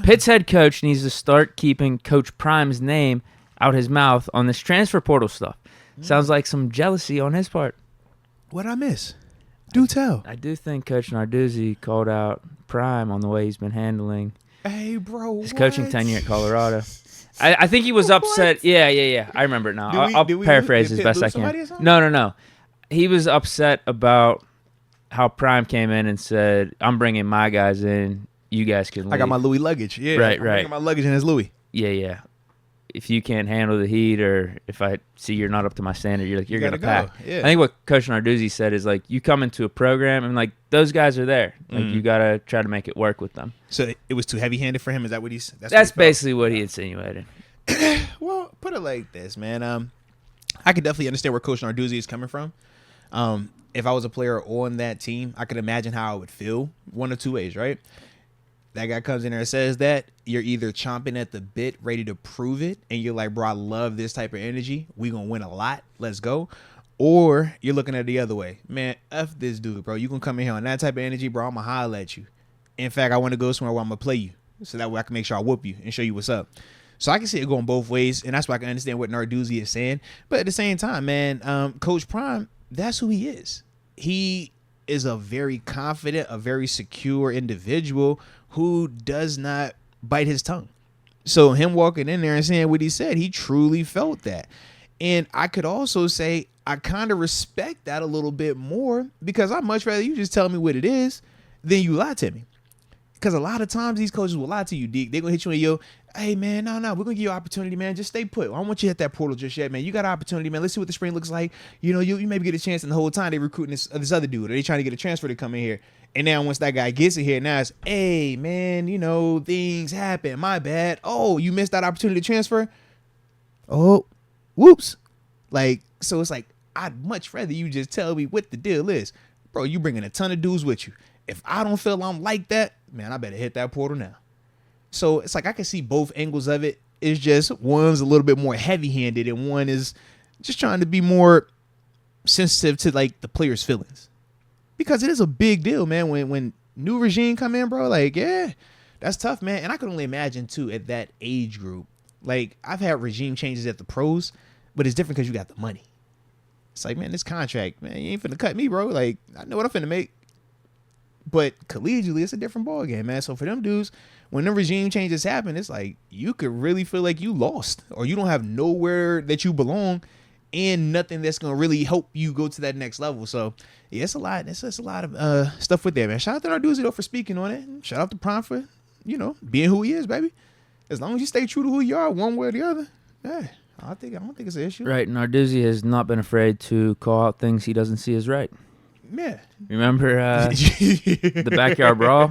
Pitt's head coach needs to start keeping Coach Prime's name out his mouth on this transfer portal stuff. Sounds like some jealousy on his part. What'd I miss? Do tell. I do think Coach Narduzzi called out Prime on the way he's been handling his coaching tenure at Colorado. I think he was upset. Yeah. I remember it now. I'll paraphrase as best I can. No. He was upset about how Prime came in and said, I'm bringing my guys in. You guys can leave. I got my Louis luggage. Yeah, right. I'm bringing my luggage in his Louis. Yeah. If you can't handle the heat, or if I see you're not up to my standard, you're gonna pack. Yeah. I think what Coach Narduzzi said is like, you come into a program and like those guys are there. Like you gotta try to make it work with them. So it was too heavy-handed for him. Is that what he's? That's basically what he insinuated. Well, put it like this, man. I could definitely understand where Coach Narduzzi is coming from. If I was a player on that team, I could imagine how I would feel one of two ways, right? That guy comes in there and says that you're either chomping at the bit, ready to prove it, and you're like, bro, I love this type of energy. We gonna win a lot. Let's go. Or you're looking at it the other way. Man, F this dude, bro. You gonna come in here on that type of energy, bro, I'm gonna holler at you. In fact, I want to go somewhere where I'm gonna play you, so that way I can make sure I whoop you and show you what's up. So I can see it going both ways, and that's why I can understand what Narduzzi is saying. But at the same time, man, Coach Prime, that's who he is. He is a very confident, a very secure individual who does not bite his tongue. So him walking in there and saying what he said, he truly felt that. And I could also say I kind of respect that a little bit more, because I'd much rather you just tell me what it is than you lie to me. Because a lot of times these coaches will lie to you, Deke. They're going to hit you in your, hey, man, no, we're going to give you an opportunity, man. Just stay put. I don't want you to hit that portal just yet, man. You got an opportunity, man. Let's see what the spring looks like. You know, you maybe get a chance, and the whole time they recruiting this other dude, or they trying to get a transfer to come in here. And now once that guy gets in here, now it's, hey, man, you know, things happen. My bad. Oh, you missed that opportunity to transfer? Oh, whoops. Like, so it's like, I'd much rather you just tell me what the deal is. Bro, you bringing a ton of dudes with you. If I don't feel I'm like that, man, I better hit that portal now. So it's like I can see both angles of it. It's just one's a little bit more heavy-handed, and one is just trying to be more sensitive to like the players' feelings. Because it is a big deal, man, when new regime come in, bro. Like, yeah, that's tough, man. And I can only imagine, too, at that age group. Like, I've had regime changes at the pros, but it's different because you got the money. It's like, man, this contract, man, you ain't finna cut me, bro. Like, I know what I'm finna make. But collegially, it's a different ballgame, man. So for them dudes, when the regime changes happen, it's like you could really feel like you lost, or you don't have nowhere that you belong, and nothing that's gonna really help you go to that next level. So yeah, it's a lot. It's a lot of stuff with that, man. Shout out to Narduzzi though for speaking on it. Shout out to Prime for, you know, being who he is, baby. As long as you stay true to who you are, one way or the other, yeah, I don't think it's an issue. Right, Narduzzi has not been afraid to call out things he doesn't see as right. Yeah. Remember the backyard brawl?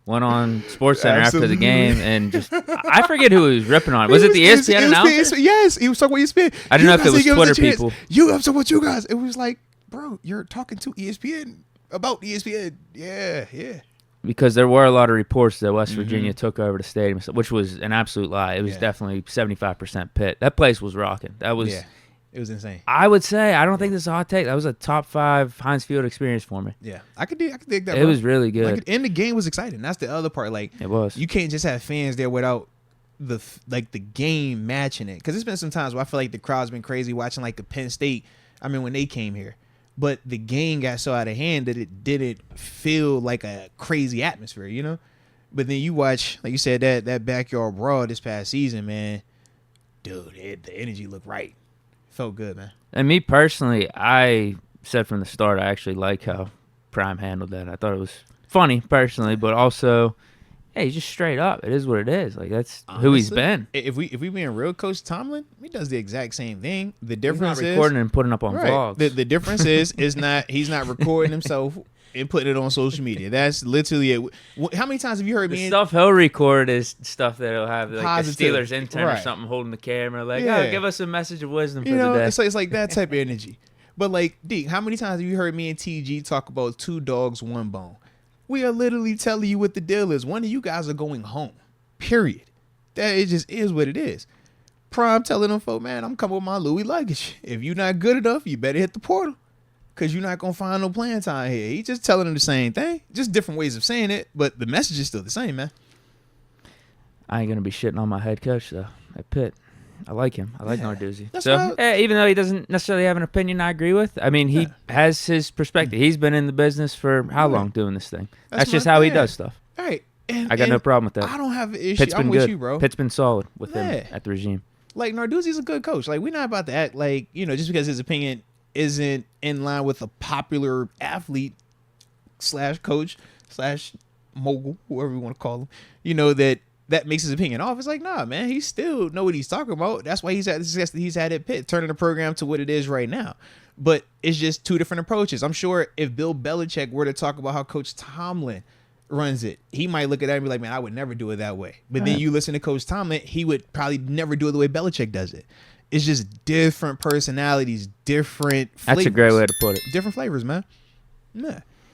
Went on SportsCenter after the game and just, I forget who he was ripping on. Was it the ESPN announcer? Yes, he was talking about ESPN. I didn't know if it was Twitter people. I'm talking about you guys. It was like, bro, you're talking to ESPN about ESPN. Yeah. Because there were a lot of reports that West Virginia took over the stadium, which was an absolute lie. It was definitely 75% Pitt. That place was rocking. That was... Yeah. It was insane. I would say, I don't think this is a hot take. That was a top 5 Heinz Field experience for me. Yeah, I could dig that. It was really good. Like, and the game was exciting. That's the other part. Like, it was. You can't just have fans there without the game matching it. Because there's been some times where I feel like the crowd's been crazy watching like the Penn State. I mean, when they came here, but the game got so out of hand that it didn't feel like a crazy atmosphere, you know. But then you watch, like you said, that backyard brawl this past season, man. Dude, the energy looked right. Felt good, man. And me personally, I said from the start, I actually like how Prime handled that. I thought it was funny personally, but also, hey, he's just straight up. It is what it is. Like, that's honestly who he's been. If we being real, Coach Tomlin, he does the exact same thing. The difference he's not recording and putting up on vlogs. The difference is he's not recording himself and putting it on social media. That's literally it. How many times have you heard me? The stuff he'll record is stuff that he'll have like positive. The Steelers intern or something holding the camera, like, give us a message of wisdom for the day. It's like that type of energy. But like, Deke, how many times have you heard me and TG talk about 2 dogs, 1 bone? We are literally telling you what the deal is. One of you guys are going home. Period. That it just is what it is. Prime telling them, folk, man, I'm coming with my Louis luggage. If you're not good enough, you better hit the portal. Because you're not going to find no playing time here. He's just telling them the same thing. Just different ways of saying it. But the message is still the same, man. I ain't gonna be shitting on my head coach though at Pitt. I like him. I like Narduzzi. So even though he doesn't necessarily have an opinion I agree with, I mean, he has his perspective. He's been in the business for how long doing this thing? That's just how he does stuff. All right. I got no problem with that. I don't have an issue. Pitt's been I'm good. with you, bro. Pitt's been solid with him at the regime. Like, Narduzzi's a good coach. Like, we're not about to act like, just because his opinion isn't in line with a popular athlete / coach / mogul, whoever you want to call him, that makes his opinion off. It's like, nah, man, he still know what he's talking about. That's why he's had the success that he's had at Pitt, turning the program to what it is right now. But it's just two different approaches. I'm sure if Bill Belichick were to talk about how Coach Tomlin runs it, he might look at that and be like, man, I would never do it that way. But then you listen to Coach Tomlin, he would probably never do it the way Belichick does it. It's just different personalities, different flavors. That's a great way to put it. Different flavors, man. Yeah.